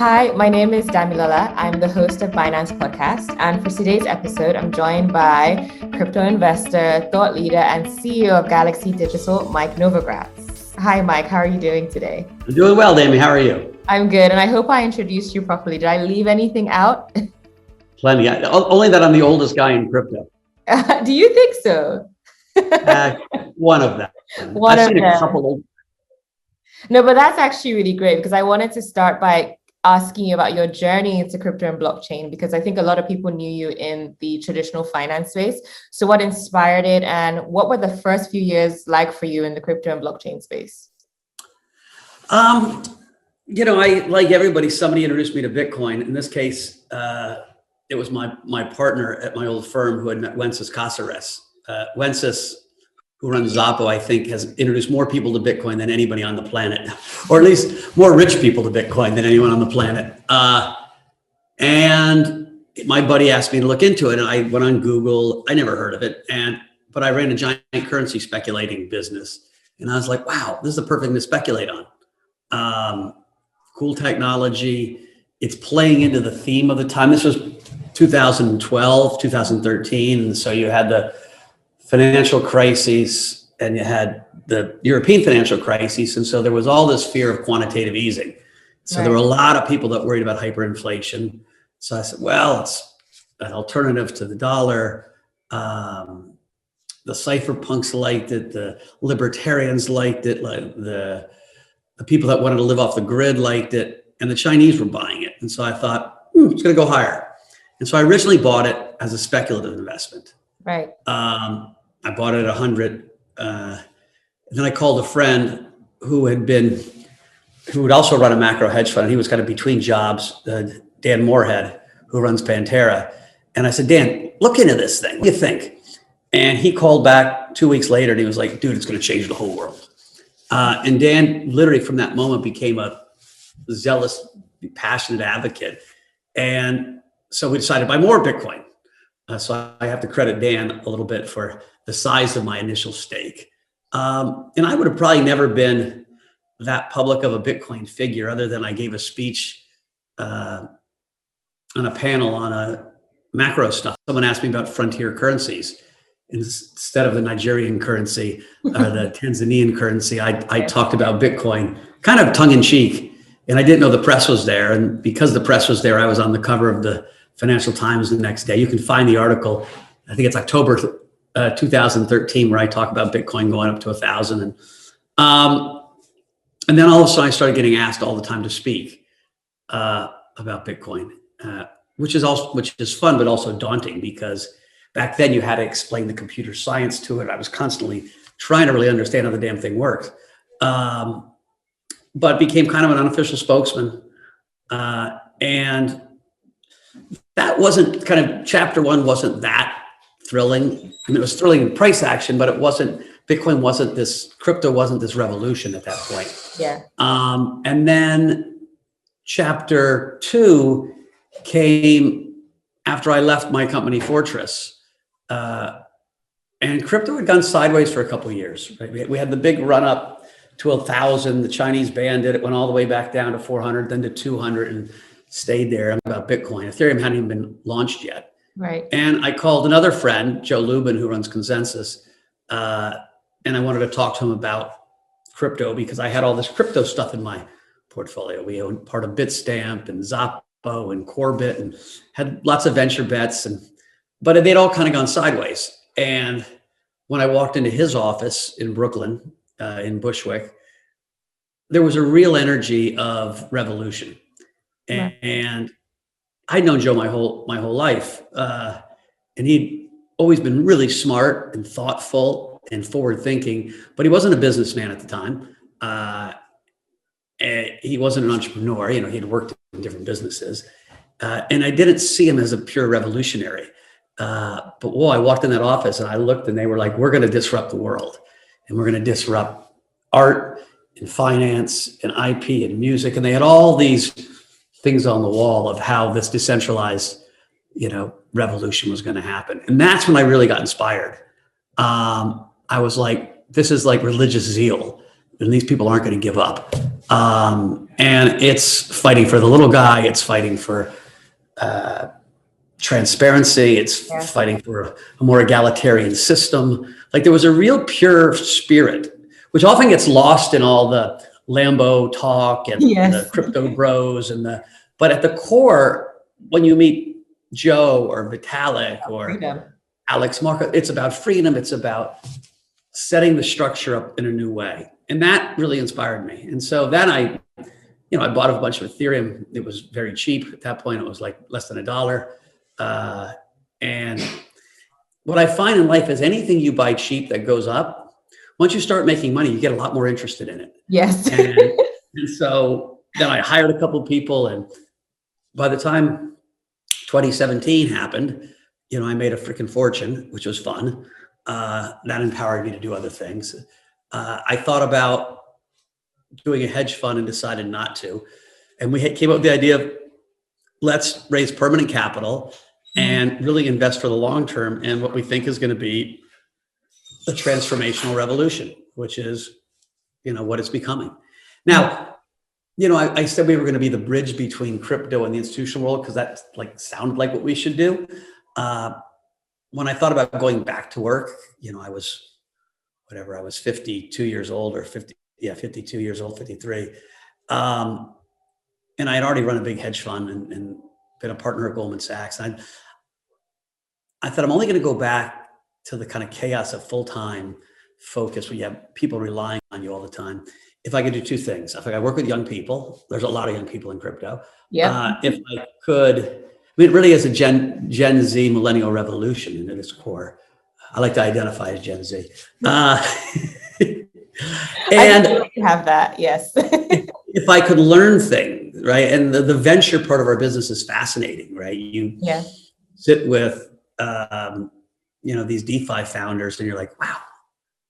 Hi, my name is Damilala. I'm the host of Binance Podcast. And for today's episode, I'm joined by crypto investor, thought leader, and CEO of Galaxy Digital, Mike Novogratz. Hi, Mike. How are you doing today? I'm doing well, Dami. How are you? I'm good. And I hope I introduced you properly. Did I leave anything out? Plenty. Only that I'm the oldest guy in crypto. Do you think so? One of them. I've seen a couple. No, but that's actually really great because I wanted to start by asking you about your journey into crypto and blockchain, because I think a lot of people knew you in the traditional finance space. So what inspired it, and what were the first few years like for you in the crypto and blockchain space? I, like everybody, somebody introduced me to Bitcoin. In this case, it was my partner at my old firm who had met Wences Casares. Wences, who runs Zappo, I think, has introduced more people to Bitcoin than anybody on the planet, or at least more rich people to Bitcoin than anyone on the planet. And my buddy asked me to look into it, and I went on Google. I never heard of it, but I ran a giant currency speculating business, and I was like, wow, this is the perfect thing to speculate on. Cool technology. It's playing into the theme of the time. This was 2012, 2013, and so you had the financial crises, and you had the European financial crisis. And so there was all this fear of quantitative easing. So There were a lot of people that worried about hyperinflation. So I said, well, it's an alternative to the dollar. The cypherpunks liked it. The libertarians liked it. Like the people that wanted to live off the grid liked it. And the Chinese were buying it. And so I thought, it's going to go higher. And so I originally bought it as a speculative investment. Right. I bought it at 100. Then I called a friend who would also run a macro hedge fund. He was kind of between jobs, Dan Moorhead, who runs Pantera. And I said, Dan, look into this thing. What do you think? And he called back 2 weeks later and he was like, dude, it's going to change the whole world. And Dan literally from that moment became a zealous, passionate advocate. And so we decided to buy more Bitcoin. So I have to credit Dan a little bit for the size of my initial stake. And I would have probably never been that public of a Bitcoin figure other than I gave a speech on a panel on a macro stuff. Someone asked me about frontier currencies. Instead of the Nigerian currency or the Tanzanian currency, I talked about Bitcoin kind of tongue in cheek. And I didn't know the press was there. And because the press was there, I was on the cover of the Financial Times the next day. You can find the article. I think it's October 2013, where I talk about Bitcoin going up to 1,000. And then all of a sudden I started getting asked all the time to speak about Bitcoin, which is fun, but also daunting, because back then you had to explain the computer science to it. I was constantly trying to really understand how the damn thing worked, but became kind of an unofficial spokesman. And that wasn't kind of chapter one, wasn't that thrilling. I mean, it was thrilling in price action, but Bitcoin wasn't this, crypto wasn't this revolution at that point. Yeah. And then chapter two came after I left my company Fortress. And crypto had gone sideways for a couple of years, right? We had the big run up to 1,000. The Chinese banned it. It went all the way back down to 400, then to 200, and stayed there. About Bitcoin. Ethereum hadn't even been launched yet. Right. And I called another friend, Joe Lubin, who runs Consensus, and I wanted to talk to him about crypto because I had all this crypto stuff in my portfolio. We owned part of Bitstamp and Zappo and Corbit and had lots of venture bets, but they'd all kind of gone sideways. And when I walked into his office in Brooklyn, in Bushwick, there was a real energy of revolution. And I'd known Joe my whole life, and he'd always been really smart and thoughtful and forward thinking, but he wasn't a businessman at the time. He wasn't an entrepreneur. He had worked in different businesses, and I didn't see him as a pure revolutionary. But I walked in that office and I looked, and they were like, "We're going to disrupt the world, and we're going to disrupt art and finance and IP and music," and they had all these things on the wall of how this decentralized, revolution was going to happen. And that's when I really got inspired. I was like, this is like religious zeal. and these people aren't going to give up. And it's fighting for the little guy. It's fighting for transparency. It's fighting for a more egalitarian system. Like there was a real pure spirit, which often gets lost in all the Lambo talk and the crypto bros but at the core, when you meet Joe or Vitalik or Alex Marco, it's about freedom. It's about setting the structure up in a new way. And that really inspired me. And so then I bought a bunch of Ethereum. It was very cheap. At that point, it was like less than $1. And what I find in life is anything you buy cheap that goes up, once you start making money, you get a lot more interested in it. Yes. And so then I hired a couple of people. And by the time 2017 happened, I made a freaking fortune, which was fun. That empowered me to do other things. I thought about doing a hedge fund and decided not to. And we came up with the idea of let's raise permanent capital and really invest for the long term and what we think is going to be a transformational revolution, which is, what it's becoming. Now, I said we were going to be the bridge between crypto and the institutional world because that sounded like what we should do. When I thought about going back to work, I was 52 years old or 52 years old, 53. And I had already run a big hedge fund and been a partner at Goldman Sachs. And I thought I'm only going to go back to the kind of chaos of full-time focus where you have people relying on you all the time. If I could do two things, if I work with young people, there's a lot of young people in crypto. Yeah. If I could, it really is a Gen Z millennial revolution at its core. I like to identify as Gen Z. And I have that, yes. if I could learn things, right? And the venture part of our business is fascinating, right? You sit with, these DeFi founders and you're like, wow,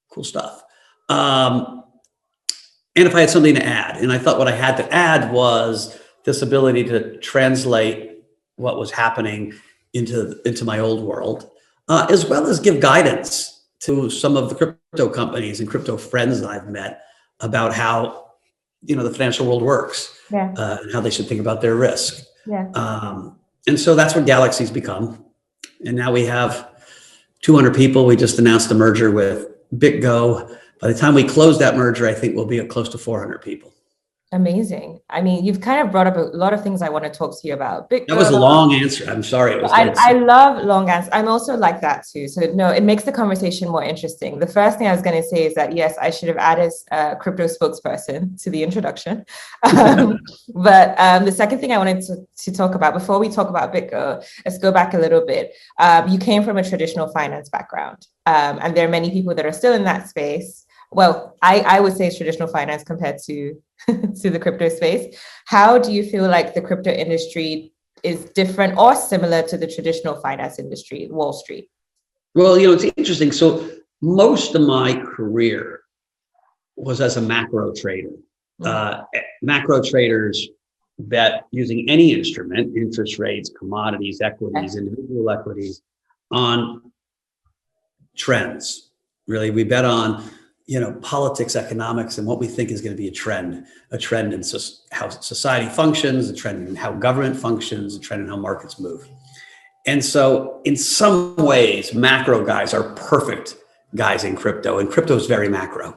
cool stuff. And if I had something to add, and I thought what I had to add was this ability to translate what was happening into my old world, as well as give guidance to some of the crypto companies and crypto friends that I've met about how, the financial world works, and how they should think about their risk. And so that's what Galaxy's become. And now we have 200 people. We just announced a merger with BitGo. By the time we close that merger, I think we'll be at close to 400 people. Amazing. I mean, you've kind of brought up a lot of things I want to talk to you about. That was a long answer. I'm sorry. It was I love long answers. I'm also like that too. So no, it makes the conversation more interesting. The first thing I was going to say is that, yes, I should have added a crypto spokesperson to the introduction. But the second thing I wanted to talk about, before we talk about BitGo, let's go back a little bit. You came from a traditional finance background, and there are many people that are still in that space. Well, I would say it's traditional finance compared to the crypto space. How do you feel like the crypto industry is different or similar to the traditional finance industry, Wall Street? Well, it's interesting. So most of my career was as a macro trader. Macro traders bet using any instrument, interest rates, commodities, equities, individual equities, on trends. Really, we bet on politics, economics, and what we think is going to be a trend in how society functions, a trend in how government functions, a trend in how markets move. And so in some ways, macro guys are perfect guys in crypto, and crypto is very macro,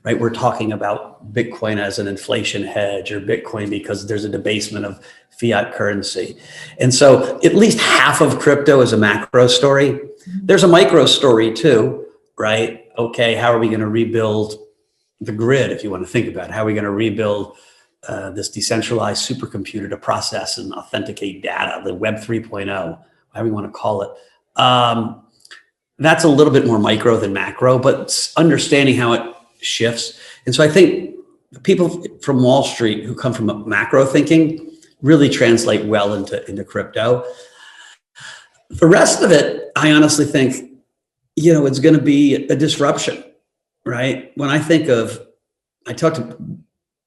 right? We're talking about Bitcoin as an inflation hedge, or Bitcoin because there's a debasement of fiat currency. And so at least half of crypto is a macro story. There's a micro story too, right? Okay, how are we going to rebuild the grid, if you want to think about it? How are we going to rebuild this decentralized supercomputer to process and authenticate data, the Web 3.0, however you want to call it? That's a little bit more micro than macro, but understanding how it shifts. And so I think people from Wall Street who come from macro thinking really translate well into crypto. The rest of it, I honestly think, it's going to be a disruption, right? When I talk to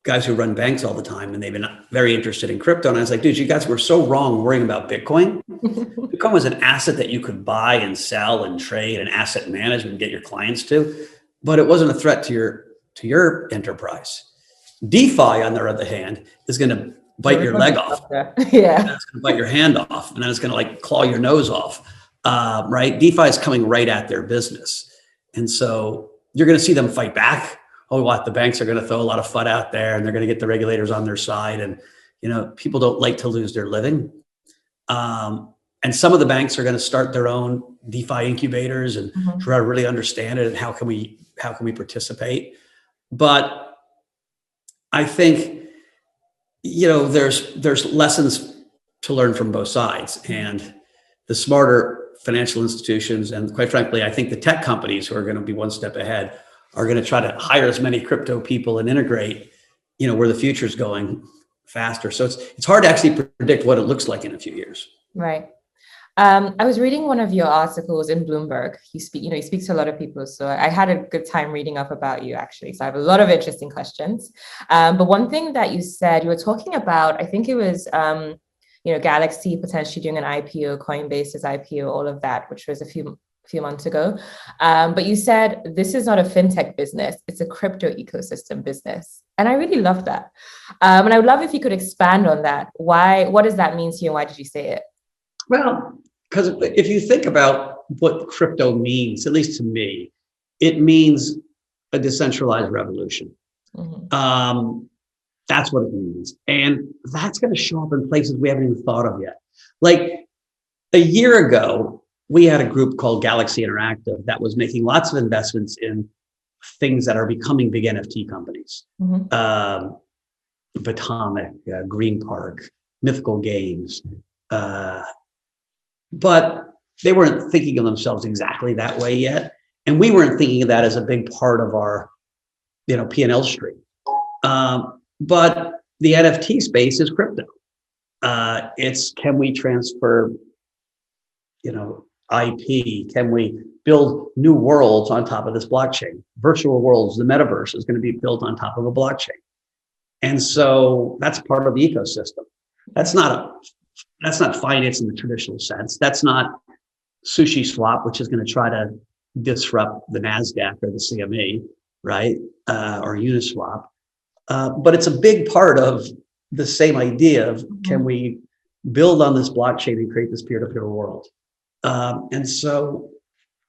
guys who run banks all the time, and they've been very interested in crypto. And I was like, dude, you guys were so wrong worrying about Bitcoin. Bitcoin was an asset that you could buy and sell and trade and asset management and get your clients to, but it wasn't a threat to your to your enterprise. DeFi, on the other hand, is going to bite your leg off. Yeah. And it's going to bite your hand off, and then it's going to like claw your nose off. Right? DeFi is coming right at their business. And so you're going to see them fight back. Oh, what? The banks are going to throw a lot of FUD out there, and they're going to get the regulators on their side. And, people don't like to lose their living. And some of the banks are going to start their own DeFi incubators and try to really understand it and how can we participate. But I think, there's lessons to learn from both sides, and the smarter financial institutions, and quite frankly, I think the tech companies who are going to be one step ahead are going to try to hire as many crypto people and integrate, where the future is going faster. So it's hard to actually predict what it looks like in a few years. Right. I was reading one of your articles in Bloomberg. You speak to a lot of people. So I had a good time reading up about you, actually. So I have a lot of interesting questions. But one thing that you said, you were talking about, I think it was, Galaxy potentially doing an IPO, Coinbase's IPO, all of that, which was a few months ago. But you said, this is not a fintech business, it's a crypto ecosystem business. And I really love that. And I would love if you could expand on that. What does that mean to you, and why did you say it? Well, because if you think about what crypto means, at least to me, it means a decentralized revolution. That's what it means. And that's going to show up in places we haven't even thought of yet. Like a year ago, we had a group called Galaxy Interactive that was making lots of investments in things that are becoming big NFT companies. Batomic, Green Park, Mythical Games. But they weren't thinking of themselves exactly that way yet. And we weren't thinking of that as a big part of our, P&L stream. But the NFT space is crypto. It's, can we transfer, IP? Can we build new worlds on top of this blockchain? Virtual worlds, the metaverse is going to be built on top of a blockchain. And so that's part of the ecosystem. That's not finance in the traditional sense. That's not Sushi Swap, which is going to try to disrupt the NASDAQ or the CME, right? Or Uniswap. But it's a big part of the same idea of, can we build on this blockchain and create this peer-to-peer world? And so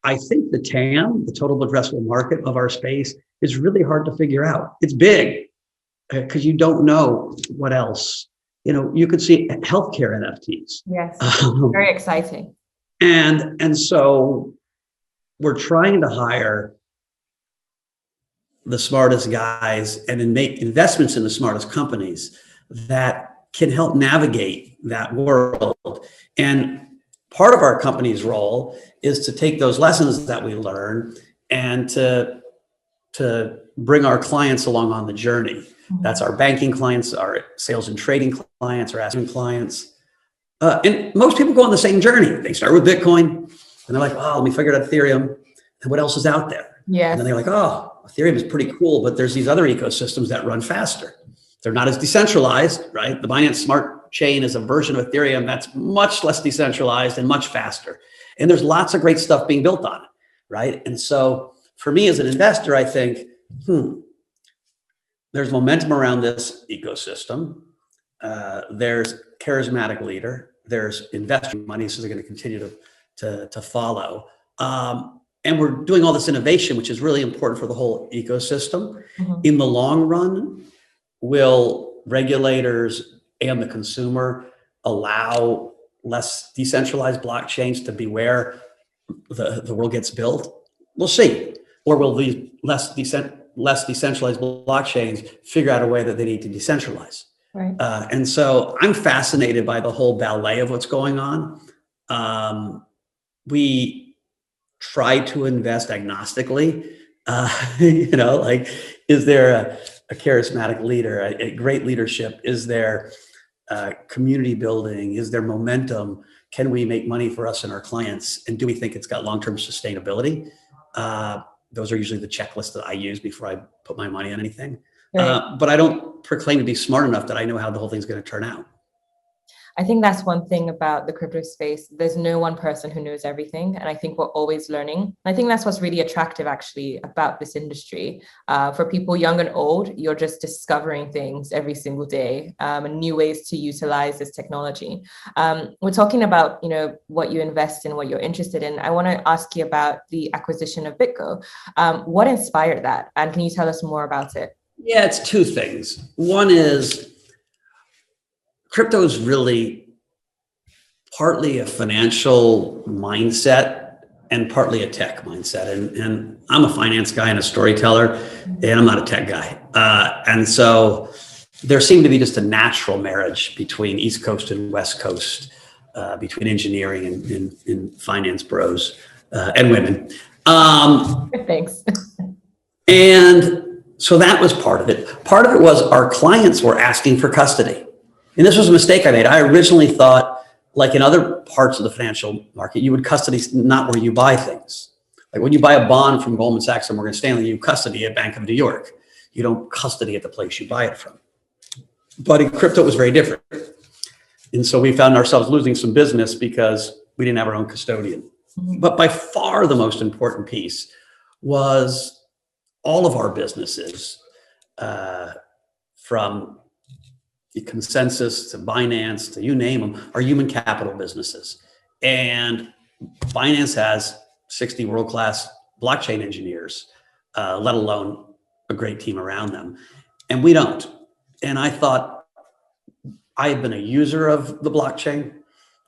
I think the TAM, the total addressable market of our space, is really hard to figure out. It's big because you don't know what else. You could see healthcare NFTs. Yes, very exciting. And so we're trying to hire the smartest guys and then make investments in the smartest companies that can help navigate that world. And part of our company's role is to take those lessons that we learn and to bring our clients along on the journey. That's our banking clients, our sales and trading clients, our asset clients. And most people go on the same journey. They start with Bitcoin and they're like, oh, let me figure out Ethereum and what else is out there. Yeah. And then they're like, oh, Ethereum is pretty cool, but there's these other ecosystems that run faster. They're not as decentralized, right? The Binance Smart Chain is a version of Ethereum that's much less decentralized and much faster. And there's lots of great stuff being built on it, right? And so for me as an investor, I think, there's momentum around this ecosystem. There's charismatic leader. There's investor money, so they're going to continue to follow. And we're doing all this innovation, which is really important for the whole ecosystem. In the long run, will regulators and the consumer allow less decentralized blockchains to be where the world gets built? We'll see. Or will these less decentralized blockchains figure out a way that they need to decentralize? Right. And so I'm fascinated by the whole ballet of what's going on. We try to invest agnostically. Is there a charismatic leader, a great leadership? Is there community building? Is there momentum? Can we make money for us and our clients? And do we think it's got long-term sustainability? Those are usually the checklists that I use before I put my money on anything. Right. But I don't proclaim to be smart enough that I know how the whole thing's going to turn out. I think that's one thing about the crypto space. There's no one person who knows everything. And I think we're always learning. I think that's what's really attractive actually about this industry. For people young and old, you're just discovering things every single day, and new ways to utilize this technology. We're talking about, what you invest in, what you're interested in. I want to ask you about the acquisition of BitGo. What inspired that? And can you tell us more about it? Yeah, it's two things. One is crypto is really partly a financial mindset and partly a tech mindset. And I'm a finance guy and a storyteller, and I'm not a tech guy. And so there seemed to be just a natural marriage between East Coast and West Coast, between engineering and finance bros and women. Thanks. And so that was part of it. Part of it was our clients were asking for custody. And this was a mistake I made. I originally thought, like in other parts of the financial market, you would custody not where you buy things. Like when you buy a bond from Goldman Sachs or Morgan Stanley, you custody at Bank of New York. You don't custody at the place you buy it from. But in crypto, it was very different. And so we found ourselves losing some business because we didn't have our own custodian. Mm-hmm. But by far the most important piece was all of our businesses, from the Consensus to Binance to you name them, are human capital businesses. And Binance has 60 world-class blockchain engineers, let alone a great team around them. And we don't. And I thought, I have been a user of the blockchain.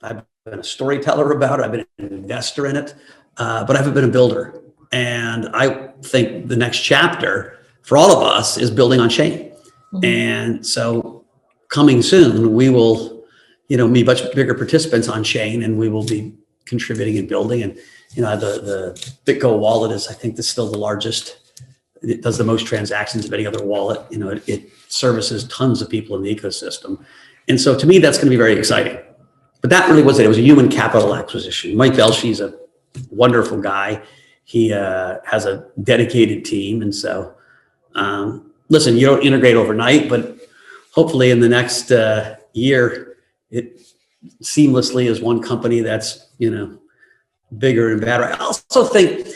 I've been a storyteller about it. I've been an investor in it, but I haven't been a builder. And I think the next chapter for all of us is building on chain. Mm-hmm. And so coming soon, we will, be much bigger participants on chain, and we will be contributing and building. And, the BitGo wallet is, I think, still the largest. It does the most transactions of any other wallet. It services tons of people in the ecosystem. And so to me, that's going to be very exciting. But that really was it. It was a human capital acquisition. Mike Velshey's a wonderful guy. He has a dedicated team. And so, listen, you don't integrate overnight, but hopefully in the next year, it seamlessly is one company that's, bigger and better. I also think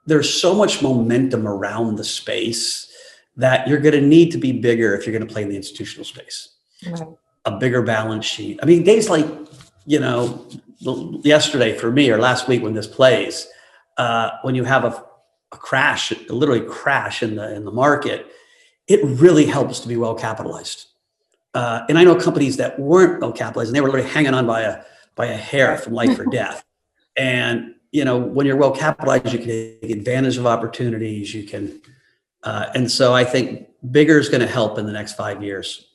there's so much momentum around the space that you're going to need to be bigger if you're going to play in the institutional space. Right. A bigger balance sheet. I mean, days like, yesterday for me or last week when this plays, when you have a crash, literally crash in the market, it really helps to be well capitalized. And I know companies that weren't well capitalized and they were literally hanging on by a hair from life or death. And when you're well capitalized, you can take advantage of opportunities. You can, and so I think bigger is going to help in the next 5 years.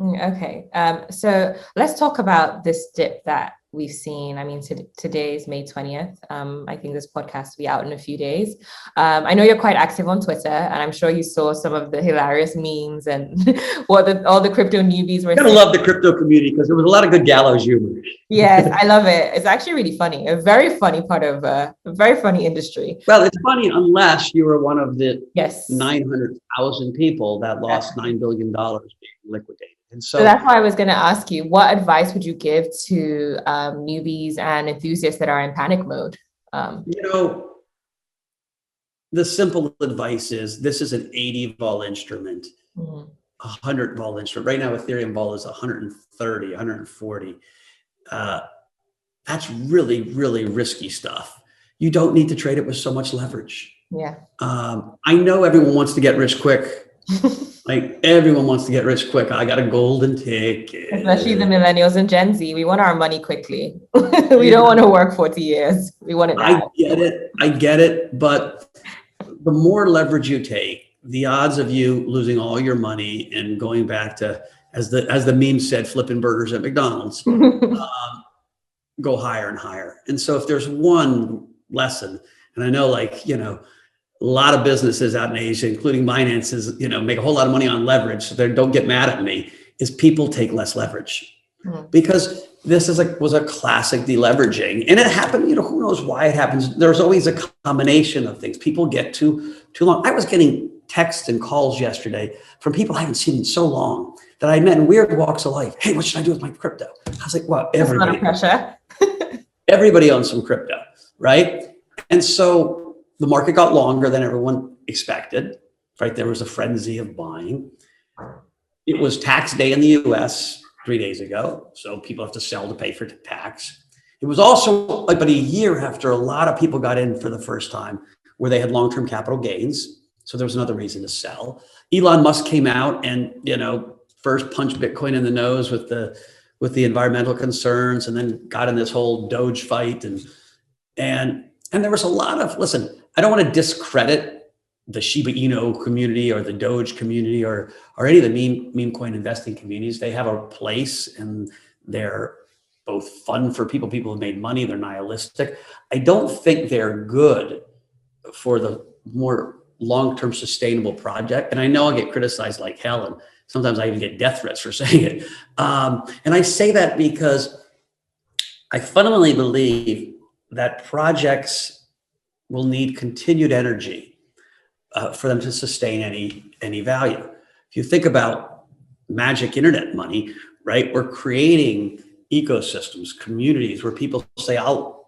Okay, so let's talk about this dip that we've seen. I mean, today is May 20th. I think this podcast will be out in a few days. I know you're quite active on Twitter, and I'm sure you saw some of the hilarious memes and what all the crypto newbies were saying. I love the crypto community because there was a lot of good gallows humor. Yes, I love it. It's actually really funny. A very funny part of a very funny industry. Well, it's funny unless you were one of the 900,000 people that lost $9 billion being liquidated. And so that's why I was going to ask you, what advice would you give to newbies and enthusiasts that are in panic mode? The simple advice is this is an 80 vol instrument, 100 vol instrument. Right now, Ethereum vol is 130, 140. That's really, really risky stuff. You don't need to trade it with so much leverage. Yeah. I know everyone wants to get rich quick. Like everyone wants to get rich quick. I got a golden ticket. Especially the millennials and Gen Z. We want our money quickly. We don't want to work 40 years. We want it now. I get it. But the more leverage you take, the odds of you losing all your money and going back to, as the meme said, flipping burgers at McDonald's, go higher and higher. And so if there's one lesson, and I know a lot of businesses out in Asia, including Binance, make a whole lot of money on leverage. So they don't get mad at me. Is people take less leverage because this was a classic deleveraging, and it happened. Who knows why it happens? There's always a combination of things. People get too long. I was getting texts and calls yesterday from people I haven't seen in so long that I met in weird walks of life. Hey, what should I do with my crypto? I was like, well, everybody owns some crypto, right? And so the market got longer than everyone expected, right? There was a frenzy of buying. It was tax day in the US 3 days ago. So people have to sell to pay for tax. It was also about a year after a lot of people got in for the first time where they had long-term capital gains. So there was another reason to sell. Elon Musk came out and, first punched Bitcoin in the nose with the environmental concerns, and then got in this whole Doge fight. And there was a lot of, listen, I don't want to discredit the Shiba Inu community or the Doge community or any of the meme coin investing communities. They have a place and they're both fun for people who've made money. They're nihilistic. I don't think they're good for the more long-term sustainable project. And I know I'll get criticized like hell, and sometimes I even get death threats for saying it. And I say that because I fundamentally believe that projects will need continued energy for them to sustain any value. If you think about magic internet money, right? We're creating ecosystems, communities where people say, I'll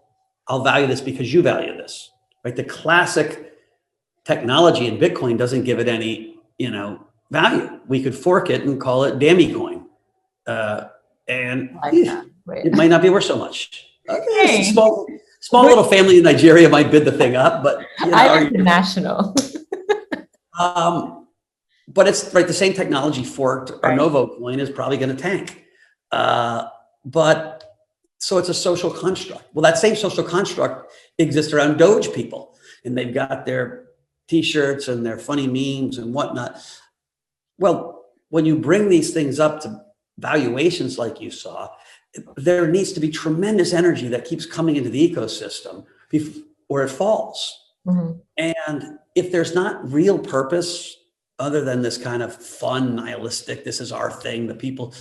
value this because you value this, right? The classic technology in Bitcoin doesn't give it any, value. We could fork it and call it Dammy coin. And it might not be worth so much. Okay, small little family in Nigeria might bid the thing up, but I'm international. But it's right. The same technology forked or Novo coin is probably going to tank. But so it's a social construct. Well, that same social construct exists around Doge people, and they've got their T-shirts and their funny memes and whatnot. Well, when you bring these things up to valuations like you saw, there needs to be tremendous energy that keeps coming into the ecosystem before it falls. Mm-hmm. And if there's not real purpose other than this kind of fun, nihilistic, this is our thing, the people,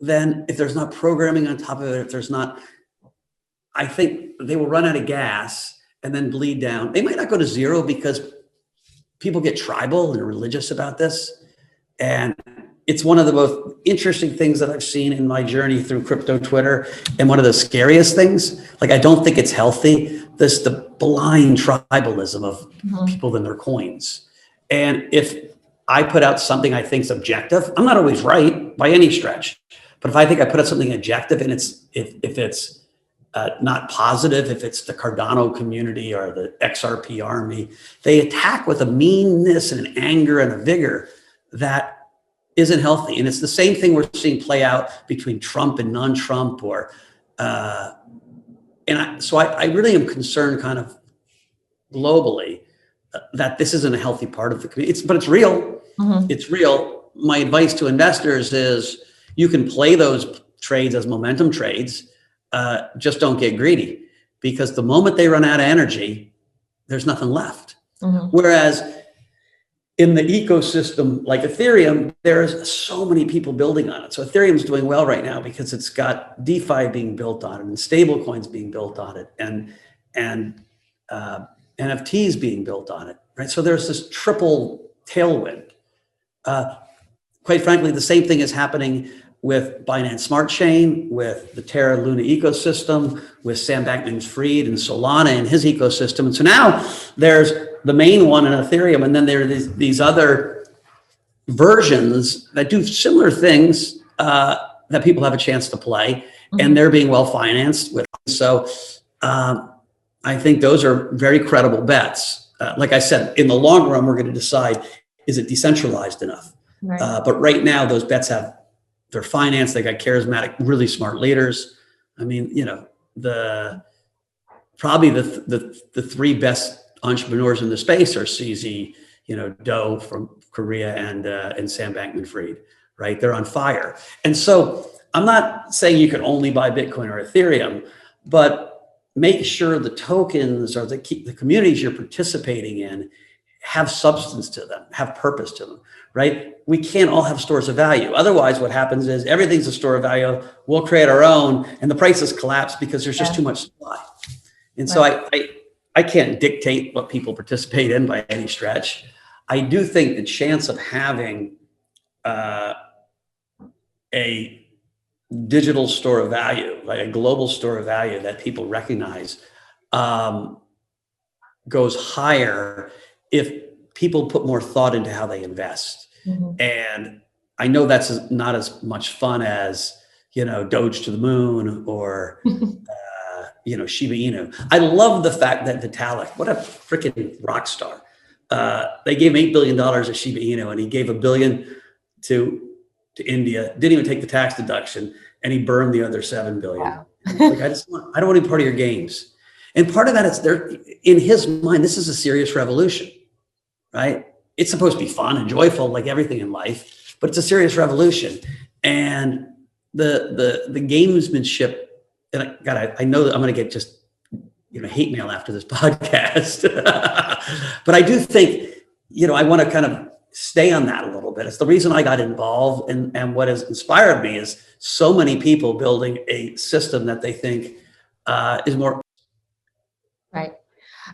then if there's not programming on top of it, if there's not, I think they will run out of gas and then bleed down. They might not go to zero because people get tribal and religious about this. And it's one of the most interesting things that I've seen in my journey through crypto Twitter. And one of the scariest things, like, I don't think it's healthy, the blind tribalism of people and their coins. And if I put out something I think is objective, I'm not always right by any stretch. But if I think I put out something objective and if it's not positive, if it's the Cardano community or the XRP army, they attack with a meanness and an anger and a vigor that isn't healthy. And it's the same thing we're seeing play out between Trump and non-Trump, so I really am concerned kind of globally that this isn't a healthy part of the community. But it's real. Mm-hmm. It's real. My advice to investors is you can play those trades as momentum trades. Just don't get greedy, because the moment they run out of energy, there's nothing left. Mm-hmm. Whereas in the ecosystem like Ethereum, there's so many people building on it. So Ethereum's doing well right now because it's got DeFi being built on it and stable coins being built on it and NFTs being built on it, right? So there's this triple tailwind. Quite frankly, the same thing is happening with Binance Smart Chain, with the Terra Luna ecosystem, with Sam Bankman-Fried and Solana and his ecosystem. And so now there's the main one in Ethereum, and then there are these other versions that do similar things that people have a chance to play, and they're being well financed with. So I think those are very credible bets. Like I said, in the long run, we're going to decide, is it decentralized enough? Right. But right now, those bets they're financed. They got charismatic, really smart leaders. I mean, probably the three best entrepreneurs in the space are CZ, Do from Korea and Sam Bankman-Fried, right? They're on fire. And so I'm not saying you can only buy Bitcoin or Ethereum, but make sure the tokens or the communities you're participating in have substance to them, have purpose to them, right? We can't all have stores of value. Otherwise, what happens is everything's a store of value. We'll create our own, and the prices collapse because there's just too much supply. And so I can't dictate what people participate in by any stretch. I do think the chance of having a digital store of value, like a global store of value that people recognize, goes higher if people put more thought into how they invest. Mhm. And I know that's not as much fun as, Doge to the moon or, Shiba Inu. I love the fact that Vitalik, what a freaking rock star. They gave him $8 billion of Shiba Inu, and he gave $1 billion to India, didn't even take the tax deduction, and he burned the other $7 billion. Wow. Like, I don't want any part of your games. And part of that is in his mind, this is a serious revolution, right? It's supposed to be fun and joyful, like everything in life, but it's a serious revolution. And the gamesmanship, and I know that I'm going to get just hate mail after this podcast, but I do think I want to kind of stay on that a little bit. It's the reason I got involved, and what has inspired me is so many people building a system that they think is more. Right.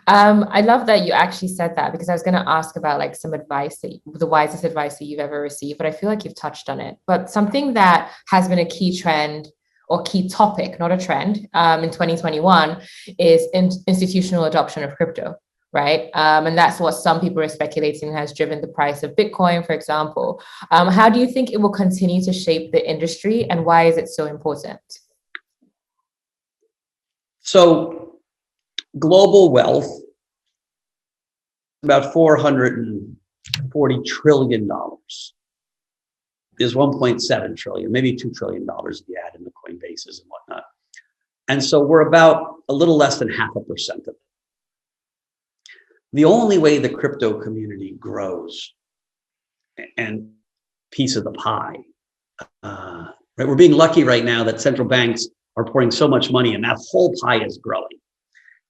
I love that you actually said that, because I was going to ask about like some advice, the wisest advice that you've ever received, but I feel like you've touched on it. But something that has been a key trend or key topic, not a trend, in 2021 is institutional adoption of crypto, right? And that's what some people are speculating has driven the price of Bitcoin, for example. How do you think it will continue to shape the industry, and why is it so important? So global wealth, about $440 trillion, is 1.7 trillion, maybe $2 trillion if you add in the Coinbases and whatnot. And so we're about a little less than 0.5% of it. The only way the crypto community grows and piece of the pie, right? We're being lucky right now that central banks are pouring so much money, and that whole pie is growing.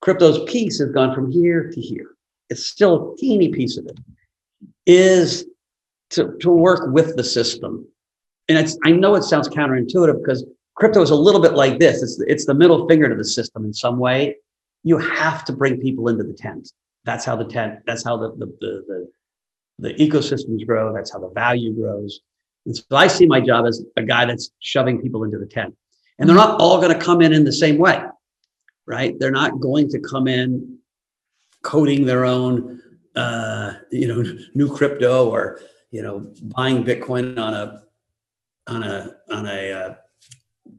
Crypto's piece has gone from here to here. It's still a teeny piece of it, is to work with the system. And I know it sounds counterintuitive, because crypto is a little bit like this. It's the middle finger to the system in some way. You have to bring people into the tent. That's how the ecosystems grow. That's how the value grows. And so I see my job as a guy that's shoving people into the tent. And they're not all going to come in the same way, right? They're not going to come in coding their own, new crypto, or buying Bitcoin on a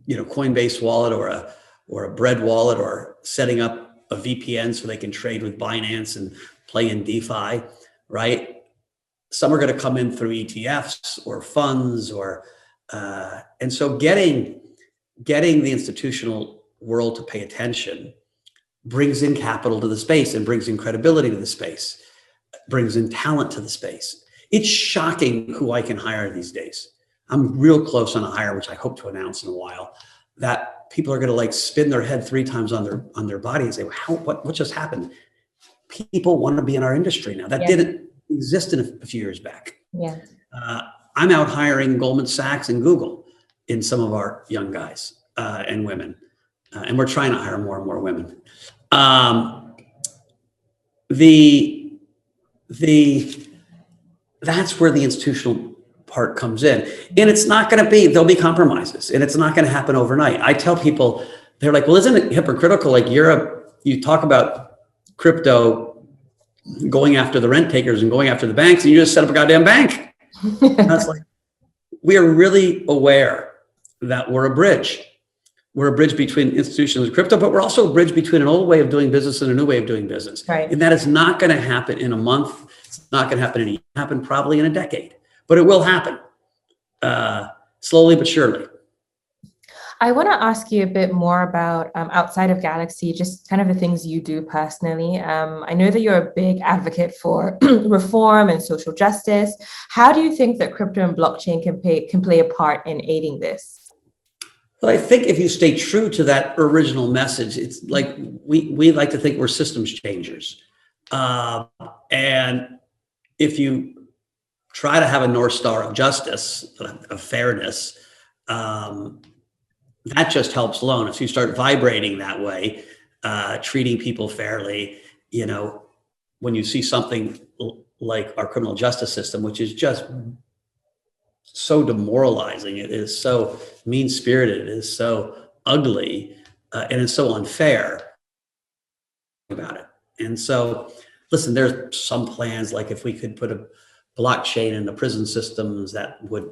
Coinbase wallet or a Bread wallet, or setting up a VPN so they can trade with Binance and play in DeFi, right? Some are going to come in through ETFs or funds, and so getting the institutional world to pay attention brings in capital to the space, and brings in credibility to the space, brings in talent to the space. It's shocking who I can hire these days. I'm real close on a hire, which I hope to announce in a while, that people are going to like spin their head 3 times on their body and say, what just happened? People want to be in our industry now. That didn't exist in a few years back. Yeah. I'm out hiring Goldman Sachs and Google in some of our young guys and women. And we're trying to hire more and more women. That's where the institutional part comes in. And it's not going to there'll be compromises, and it's not going to happen overnight. I tell people, they're like, well, isn't it hypocritical? Like you talk about crypto going after the rent takers and going after the banks, and you just set up a goddamn bank. And that's like, we are really aware that we're a bridge. We're a bridge between institutions and crypto, but we're also a bridge between an old way of doing business and a new way of doing business. Right. And that is not going to happen in a month. It's not going to happen in a year. It'll happen probably in a decade, but it will happen slowly but surely. I want to ask you a bit more about outside of Galaxy, just kind of the things you do personally. I know that you're a big advocate for reform and social justice. How do you think that crypto and blockchain can play a part in aiding this? Well, I think if you stay true to that original message, it's like we like to think we're systems changers. And if you try to have a North Star of justice, of fairness, that just helps alone. If you start vibrating that way, treating people fairly, when you see something like our criminal justice system, which is just so demoralizing. It is so mean-spirited. It is so ugly, and it's so unfair about it. And so, listen, there's some plans, like if we could put a blockchain in the prison systems that would,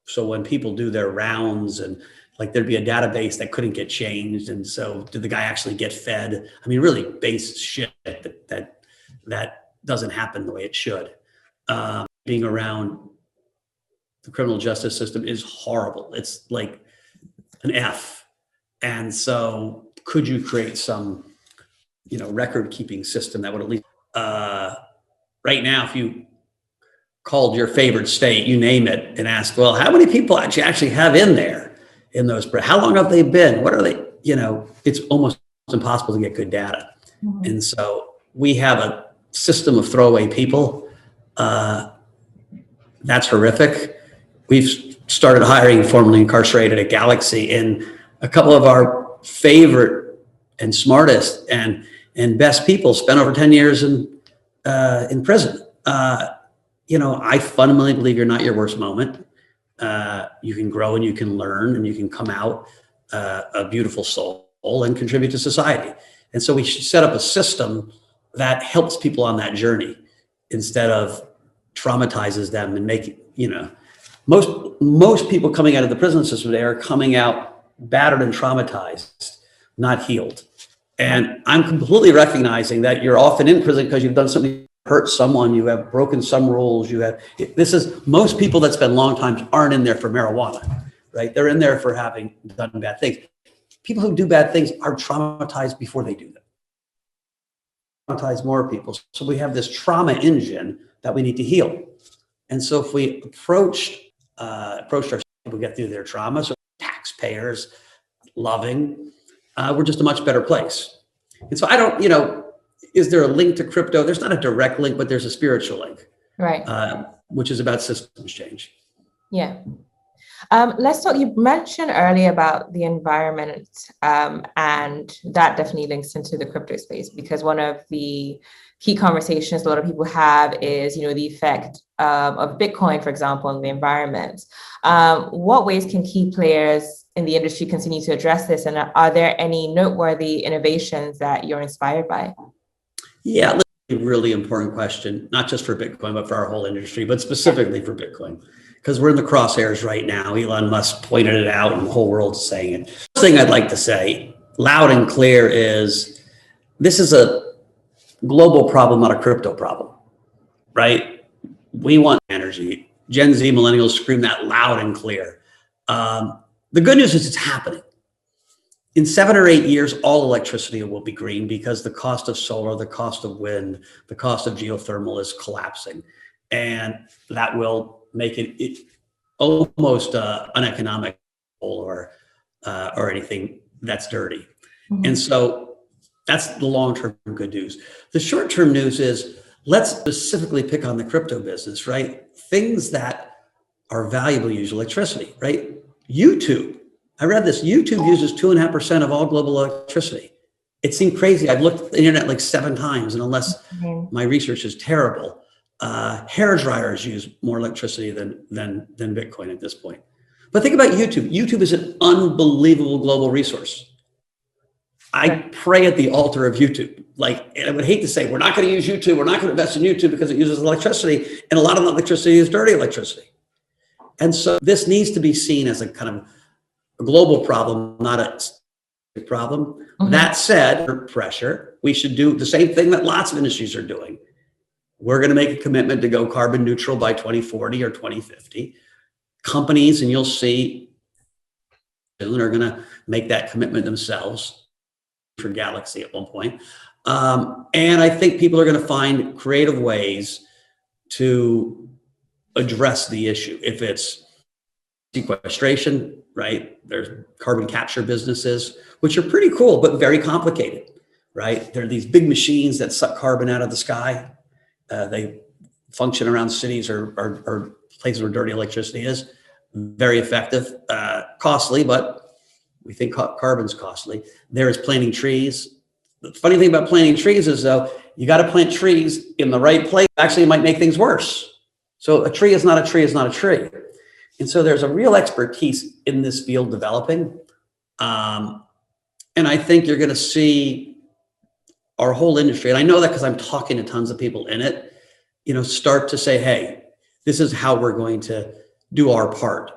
so when people do their rounds and like there'd be a database that couldn't get changed. And so did the guy actually get fed? I mean, really base shit that doesn't happen the way it should. Being around the criminal justice system is horrible. It's like an F. And so could you create some, record keeping system that would at least, right now, if you called your favorite state, you name it, and asked, well, how many people actually have in there in those, how long have they been? What are they, it's almost impossible to get good data. Mm-hmm. And so we have a system of throwaway people. That's horrific. We've started hiring formerly incarcerated at Galaxy, and a couple of our favorite and smartest and best people spent over 10 years in prison. I fundamentally believe you're not your worst moment. You can grow and you can learn and you can come out a beautiful soul and contribute to society. And so we should set up a system that helps people on that journey instead of traumatizes them and make it, most people coming out of the prison system today are coming out battered and traumatized, not healed. And I'm completely recognizing that you're often in prison because you've done something, hurt someone, you have broken some rules, most people that spend long times aren't in there for marijuana, right? They're in there for having done bad things. People who do bad things are traumatized before they do them. Traumatize more people. So we have this trauma engine that we need to heal. And so if we approached ourselves, we get through their trauma, so taxpayers, loving, we're just a much better place. And so I don't, is there a link to crypto? There's not a direct link, but there's a spiritual link, right? Which is about systems change. Yeah. Let's talk. You mentioned earlier about the environment, and that definitely links into the crypto space, because one of the key conversations a lot of people have is, the effect of Bitcoin, for example, on the environment. What ways can key players in the industry continue to address this? And are there any noteworthy innovations that you're inspired by? Yeah, a really important question, not just for Bitcoin, but for our whole industry, but specifically for Bitcoin, because we're in the crosshairs right now. Elon Musk pointed it out and the whole world's saying it. First thing I'd like to say loud and clear is this is a global problem, not a crypto problem, right? We want energy. Gen Z millennials scream that loud and clear. The good news is it's happening. In 7 or 8 years, all electricity will be green because the cost of solar, the cost of wind, the cost of geothermal is collapsing. And that will make it almost uneconomic or anything that's dirty. Mm-hmm. And so that's the long-term good news. The short-term news is let's specifically pick on the crypto business, right? Things that are valuable use electricity, right? YouTube. I read this. YouTube uses 2.5% of all global electricity. It seemed crazy. I've looked at the internet like 7 times, and unless my research is terrible, hair dryers use more electricity than Bitcoin at this point. But think about YouTube. YouTube is an unbelievable global resource. I pray at the altar of YouTube. And I would hate to say, we're not going to use YouTube. We're not going to invest in YouTube because it uses electricity. And a lot of the electricity is dirty electricity. And so this needs to be seen as a kind of a global problem, not a problem. Mm-hmm. That said, pressure, we should do the same thing that lots of industries are doing. We're going to make a commitment to go carbon neutral by 2040 or 2050. Companies, and you'll see soon, are going to make that commitment themselves for Galaxy at one point. And I think people are going to find creative ways to address the issue. If it's sequestration, right? There's carbon capture businesses, which are pretty cool, but very complicated, right? There are these big machines that suck carbon out of the sky. They function around cities or places where dirty electricity is. Very effective, costly, but we think carbon's costly. There is planting trees. The funny thing about planting trees is, though, you got to plant trees in the right place. Actually, it might make things worse. So a tree is not a tree is not a tree. And so there's a real expertise in this field developing. And I think you're going to see our whole industry, and I know that because I'm talking to tons of people in it, start to say, hey, this is how we're going to do our part.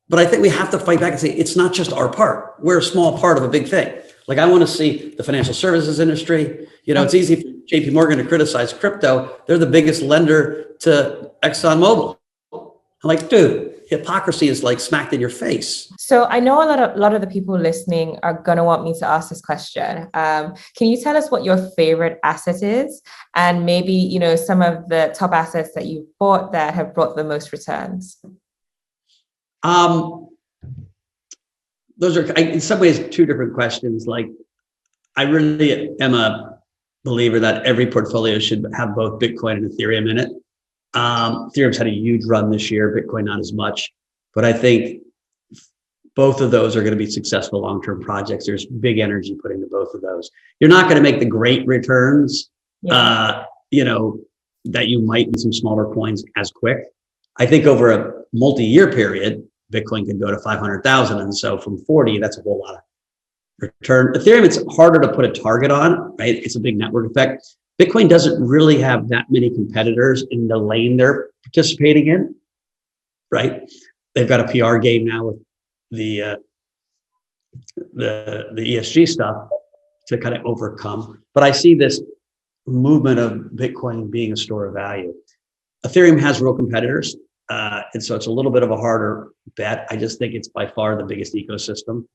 But I think we have to fight back and say, it's not just our part. We're a small part of a big thing. Like, I want to see the financial services industry. It's easy for JP Morgan to criticize crypto. They're the biggest lender to ExxonMobil. I'm like, dude, hypocrisy is like smacked in your face. So I know a lot of the people listening are going to want me to ask this question. Can you tell us what your favorite asset is, and maybe, some of the top assets that you've bought that have brought the most returns? Those are, in some ways, two different questions. Like, I really am a believer that every portfolio should have both Bitcoin and Ethereum in it. Ethereum's had a huge run this year, Bitcoin not as much, but I think both of those are going to be successful long-term projects. There's big energy put into both of those. You're not going to make the great returns, that you might in some smaller coins as quick. I think over a multi-year period, Bitcoin could go to 500,000. And so from 40, that's a whole lot of return. Ethereum, it's harder to put a target on, right? It's a big network effect. Bitcoin doesn't really have that many competitors in the lane they're participating in, right? They've got a PR game now with the ESG stuff to kind of overcome. But I see this movement of Bitcoin being a store of value. Ethereum has real competitors, and so it's a little bit of a harder bet. I just think it's by far the biggest ecosystem.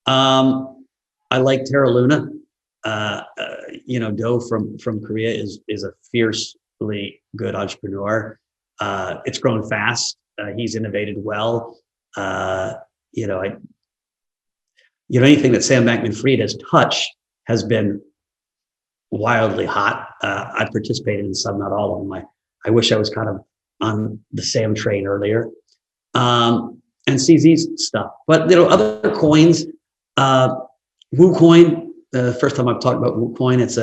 I like Terra Luna. Do from Korea is a fiercely good entrepreneur. It's grown fast. He's innovated well. Anything that Sam Bankman-Fried has touched has been wildly hot. I participated in some, not all of them. I wish I was kind of on the Sam train earlier, and CZ's stuff. But other coins, WooCoin. The first time I've talked about WooCoin, it's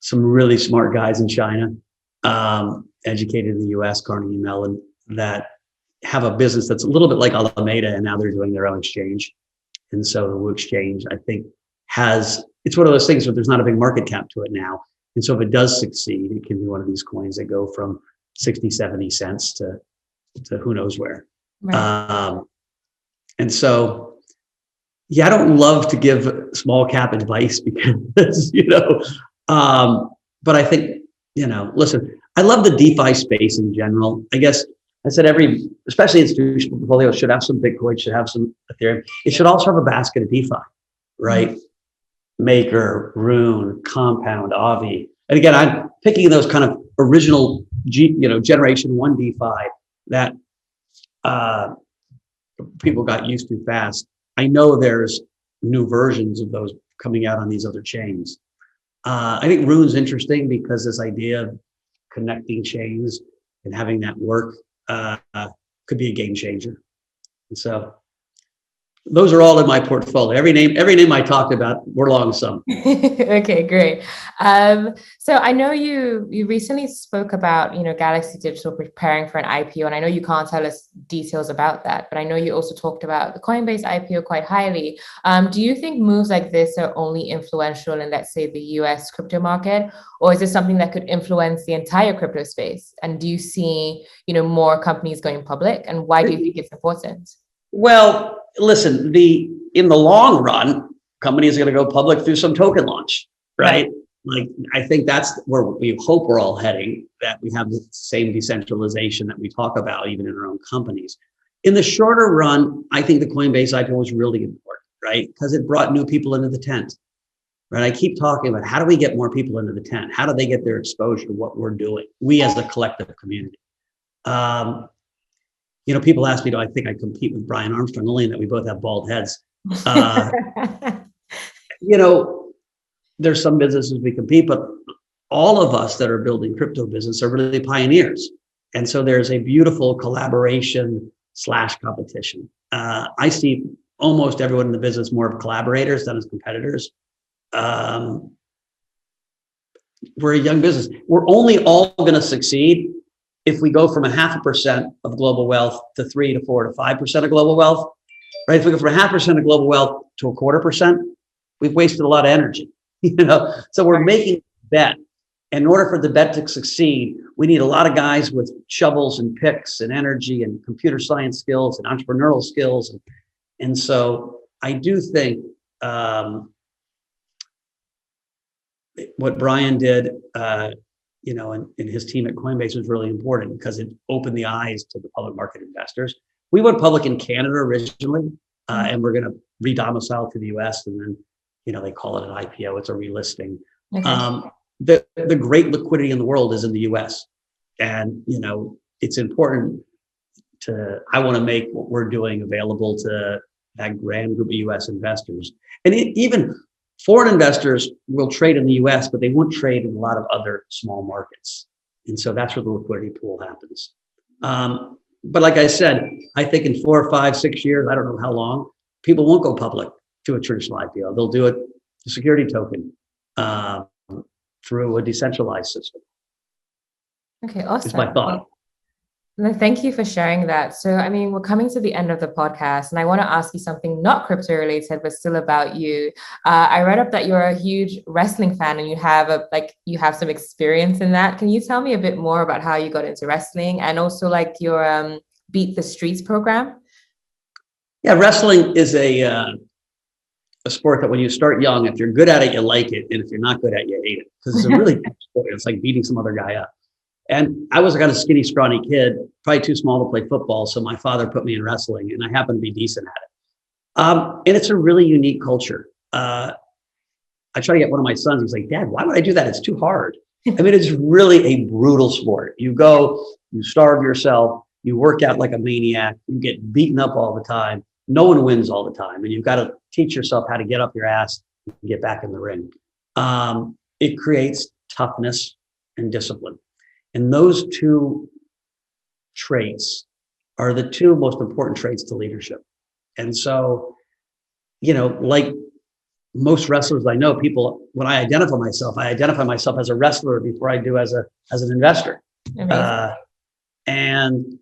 some really smart guys in China, educated in the U.S., Carnegie Mellon, that have a business that's a little bit like Alameda, and now they're doing their own exchange. And so the Woo exchange, I think, it's one of those things where there's not a big market cap to it now. And so if it does succeed, it can be one of these coins that go from 60, 70 cents to who knows where. Right. And so, I don't love to give small cap advice because, but I think, listen, I love the DeFi space in general. I guess I said especially institutional portfolio should have some Bitcoin, should have some Ethereum. It should also have a basket of DeFi, right? Mm-hmm. Maker, Rune, Compound, Avi. And again, I'm picking those kind of original, generation one DeFi that people got used to fast. I know there's new versions of those coming out on these other chains. I think Rune's interesting because this idea of connecting chains and having that work could be a game changer. And so those are all in my portfolio. Every name I talked about, we're long some. Okay, great. So I know you recently spoke about, Galaxy Digital preparing for an IPO, and I know you can't tell us details about that, but I know you also talked about the Coinbase IPO quite highly. Do you think moves like this are only influential in, let's say, the US crypto market, or is this something that could influence the entire crypto space? And do you see, more companies going public, and why do you think it's important? Well, listen, in the long run, companies are going to go public through some token launch, right? Like, I think that's where we hope we're all heading, that we have the same decentralization that we talk about even in our own companies. In the shorter run, I think the Coinbase IPO was really important, right? Because it brought new people into the tent, right? I keep talking about how do we get more people into the tent? How do they get their exposure to what we're doing? We as a collective community. People ask me, do I think I compete with Brian Armstrong, only in that we both have bald heads. There's some businesses we compete, but all of us that are building crypto business are really pioneers. And so there's a beautiful collaboration / competition. I see almost everyone in the business more of collaborators than as competitors. We're a young business. We're only all going to succeed if we go from 0.5% of global wealth to 3 to 4 to 5% of global wealth, right? If we go from 0.5% of global wealth to 0.25%, we've wasted a lot of energy, So we're making a bet. In order for the bet to succeed, we need a lot of guys with shovels and picks and energy and computer science skills and entrepreneurial skills. And so I do think what Brian did, and his team at Coinbase was really important because it opened the eyes to the public market investors. We went public in Canada originally, and we're going to re-domicile to the US, and then, they call it an IPO. It's a relisting. Okay. The great liquidity in the world is in the US. And, it's important I want to make what we're doing available to that grand group of US investors. And even foreign investors will trade in the US, but they won't trade in a lot of other small markets. And so that's where the liquidity pool happens. But like I said, I think in 4 or 5, 6 years, I don't know how long, people won't go public to a traditional IPO. They'll do it, a security token, through a decentralized system. Okay, awesome. Is my thought. No, thank you for sharing that. So, we're coming to the end of the podcast, and I want to ask you something not crypto related, but still about you. I read up that you're a huge wrestling fan, and you have some experience in that. Can you tell me a bit more about how you got into wrestling, and also your Beat the Streets program? Yeah, wrestling is a sport that when you start young, if you're good at it, you like it, and if you're not good at it, you hate it, because it's a really tough sport. It's like beating some other guy up. And I was a kind of skinny, scrawny kid, probably too small to play football. So my father put me in wrestling, and I happened to be decent at it. And it's a really unique culture. I try to get one of my sons. He's like, "Dad, why would I do that? It's too hard." It's really a brutal sport. You go, you starve yourself, you work out like a maniac, you get beaten up all the time. No one wins all the time. And you've got to teach yourself how to get up your ass and get back in the ring. It creates toughness and discipline. And those two traits are the two most important traits to leadership. And so, like most wrestlers I know, people, when I identify myself as a wrestler before I do as an investor. And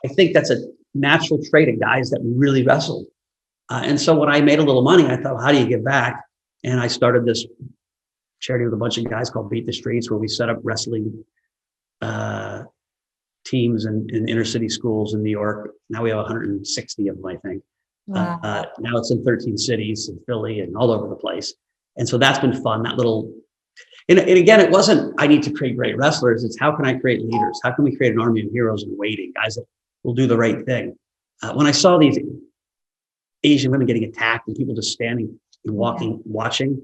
I think that's a natural trait of guys that really wrestled. And so when I made a little money, I thought, how do you give back? And I started this charity with a bunch of guys called Beat the Streets, where we set up wrestling teams in inner city schools in New York. Now we have 160 of them, I think. Wow. Now it's in 13 cities, in Philly and all over the place. And so that's been fun. And again, it wasn't, I need to create great wrestlers. It's how can I create leaders? How can we create an army of heroes in waiting, guys that will do the right thing? When I saw these Asian women getting attacked and people just standing and watching,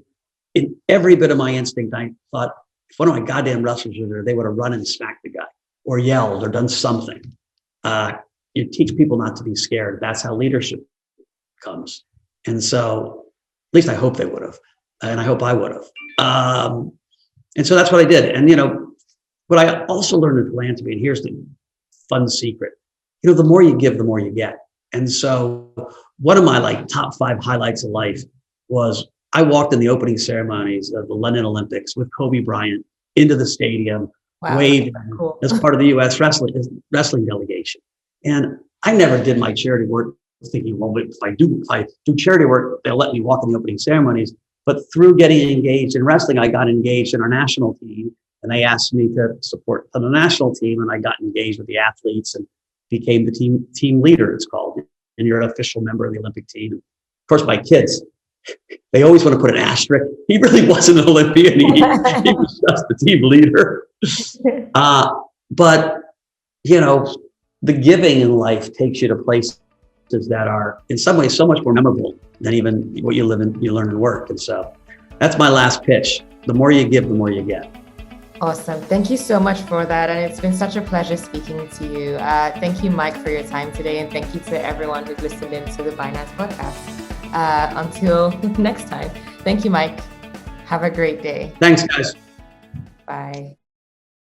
in every bit of my instinct, I thought, if one of my goddamn wrestlers were there, they would have run and smacked the guy or yelled or done something. You teach people not to be scared. That's how leadership comes. And so, at least I hope they would have, and I hope I would have. And so that's what I did. And, what I also learned in philanthropy, and here's the fun secret, the more you give, the more you get. And so one of my top 5 highlights of life was I walked in the opening ceremonies of the London Olympics with Kobe Bryant into the stadium, waving as part of the U.S. wrestling delegation. And I never did my charity work thinking, well, if I do charity work, they'll let me walk in the opening ceremonies. But through getting engaged in wrestling, I got engaged in our national team, and they asked me to support the national team, and I got engaged with the athletes and became the team leader, it's called. And you're an official member of the Olympic team. Of course, my kids, they always want to put an asterisk. He really wasn't an Olympian. He was just the team leader. But, the giving in life takes you to places that are in some ways so much more memorable than even what you learn and work. And so that's my last pitch. The more you give, the more you get. Awesome. Thank you so much for that. And it's been such a pleasure speaking to you. Thank you, Mike, for your time today. And thank you to everyone who's listened in to the Binance Podcast. Until next time. Thank you, Mike. Have a great day. Thanks, guys. Bye.